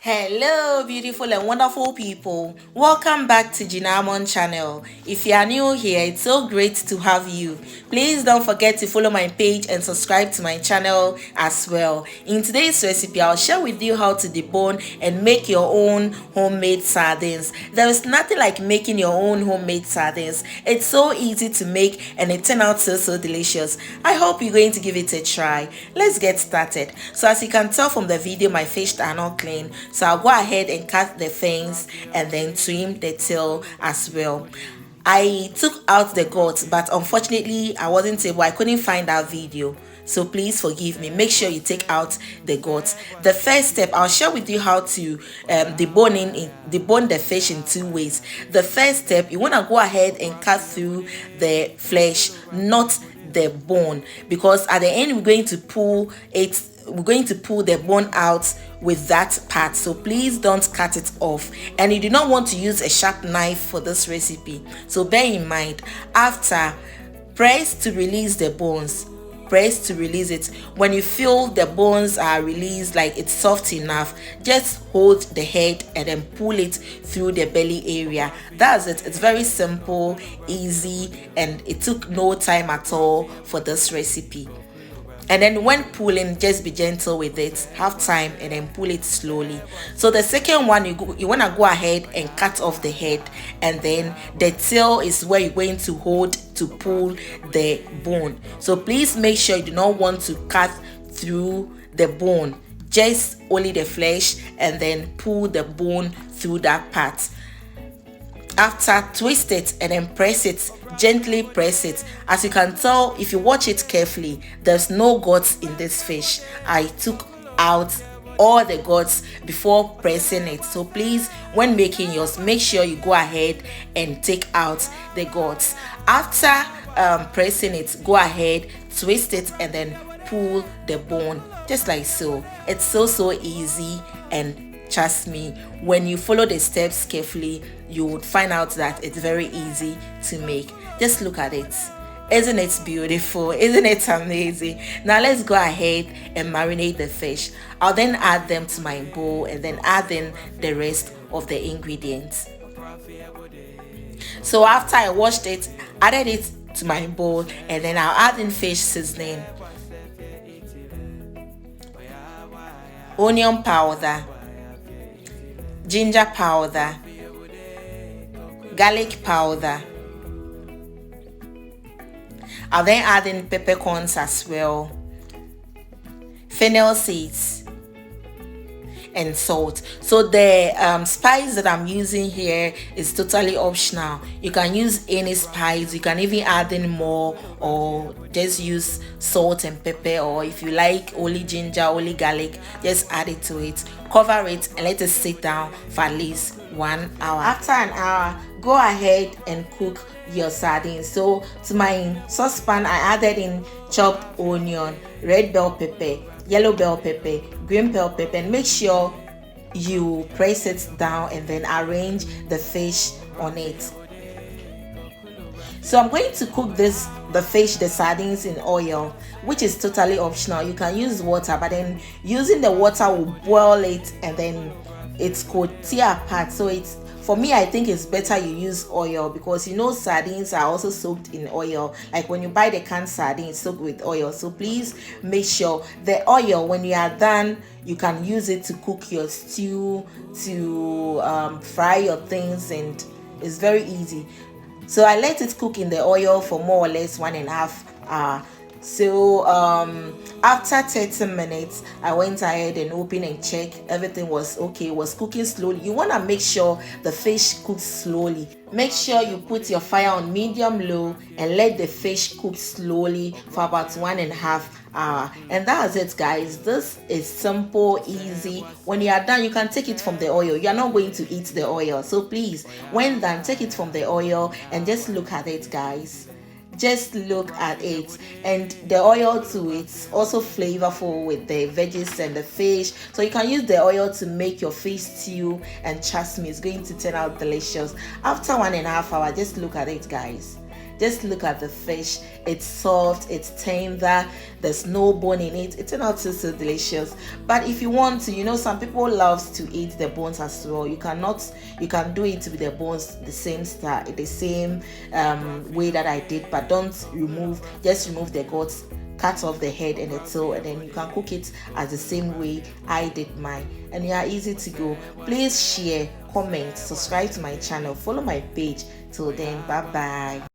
Hello beautiful and wonderful people, welcome back to Jinamon channel. If you are new here, it's so great to have you. Please don't forget to follow my page and subscribe to my channel as well. In today's recipe, I'll share with you how to debone and make your own homemade sardines. There is nothing like making your own homemade sardines. It's so easy to make and it turns out so delicious. I hope you're going to give it a try. Let's get started. So as you can tell from the video, my fish are not clean, so I'll go ahead and cut the fins and then trim the tail as well. I took out the guts, but unfortunately I couldn't find that video, so please forgive me. Make sure you take out the guts. The first step, I'll share with you how to debone the fish in two ways. The first step, you want to go ahead and cut through the flesh, not the bone, because at the end we're going to pull the bone out with that part, so please don't cut it off. And you do not want to use a sharp knife for this recipe, so bear in mind. After, press to release the bones. Press to release it. When you feel the bones are released, like it's soft enough, just hold the head and then pull it through the belly area. That's it. It's very simple, easy, and it took no time at all for this recipe. And then when pulling, just be gentle with it, have time, and then pull it slowly. So the second one, you want to go ahead and cut off the head, and then the tail is where you're going to hold to pull the bone. So please make sure you do not want to cut through the bone, just only the flesh, and then pull the bone through that part. After, twist it and then press it, gently press it. As you can tell, if you watch it carefully, there's no guts in this fish. I took out all the guts before pressing it, so please, when making yours, make sure you go ahead and take out the guts. After pressing it, go ahead, twist it, and then pull the bone just like so. It's so easy, and trust me, when you follow the steps carefully, you would find out that it's very easy to make. Just look at it. Isn't it beautiful? Isn't it amazing? Now let's go ahead and marinate the fish. I'll then add them to my bowl and then add in the rest of the ingredients. So after I washed it, added it to my bowl, and then I'll add in fish seasoning, onion powder, ginger powder, garlic powder. I'll then add in peppercorns as well, fennel seeds, and salt. So the spice that I'm using here is totally optional. You can use any spice, you can even add in more, or just use salt and pepper, or if you like only ginger, only garlic, just add it to it. Cover it and let it sit down for at least 1 hour. After an hour, go ahead and cook your sardines. So to my saucepan, I added in chopped onion, red bell pepper, yellow bell pepper, green bell pepper, and make sure you press it down and then arrange the fish on it. So I'm going to cook the sardines in oil, which is totally optional. You can use water, but then using the water will boil it and then it could tear apart. So it's, for me, I think it's better you use oil, because you know sardines are also soaked in oil. Like when you buy the canned sardines, soaked with oil. So please make sure the oil, when you are done, you can use it to cook your stew, to fry your things, and it's very easy. So I let it cook in the oil for more or less 1.5 hours. So after 30 minutes, I went ahead and opened and checked. Everything was okay, was cooking slowly. You want to make sure the fish cooks slowly. Make sure you put your fire on medium low and let the fish cook slowly for about 1.5 hours. And that's it, guys. This is simple, easy. When you are done, you can take it from the oil. You are not going to eat the oil, so please, when done, take it from the oil and just look at it, guys. Just look at it. And the oil too, it's also flavorful with the veggies and the fish, so you can use the oil to make your fish stew, and trust me, it's going to turn out delicious. After 1.5 hours, just look at it, guys. Just look at the fish. It's soft, it's tender, there's no bone in it. It turned out so delicious. But if you want to, some people love to eat the bones as well. You can do it with the bones the same style, the same way that I did, but just remove the guts, cut off the head and the tail, and then you can cook it as the same way I did mine, and you are easy to go. Please share, comment, subscribe to my channel, follow my page. Till then, bye bye.